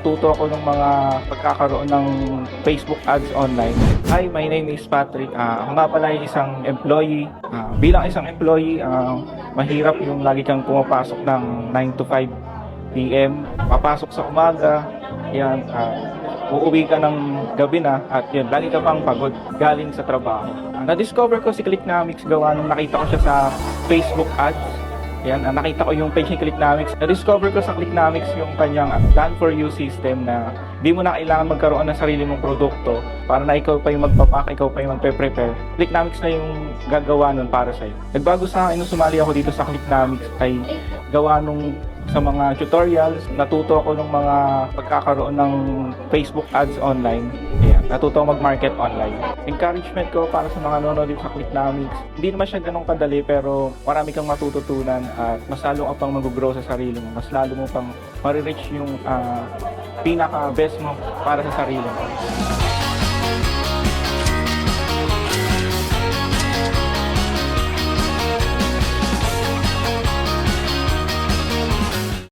Tuto ako ng mga pagkakaroon ng Facebook ads online. Hi, my name is Patrick. Ako nga pala ay isang employee. Bilang isang employee, mahirap yung lagi kang pumapasok ng 9 to 5 p.m. Papasok sa umaga, yan, uuwi ka ng gabi na at yun, lagi ka pang pagod galing sa trabaho. Na-discover ko si Clicknomics gawa nung nakita ko siya sa Facebook ads. Yan, nakita ko yung page ni Clicknomics. Na-discover ko sa Clicknomics yung kanyang Done for You system na di mo na kailangan magkaroon ng sarili mong produkto para na ikaw pa yung magpapak, ikaw pa yung magpe-prepare. Clicknomics na yung gagawa nun para sa'yo. Nagbago sa akin nung sumali ako dito sa Clicknomics ay gawa nung sa mga tutorials, natuto ako ng mga pagkakaroon ng Facebook ads online. Ayan, natuto ako mag-market online. Encouragement ko para sa mga nanonood dito sa Clicknomics, hindi naman siya ganun kadali pero marami kang matututunan at mas lalo ka pang mag-grow sa sarili mo. Mas lalo mo pang marireach yung pinaka-best mo para sa sarili mo.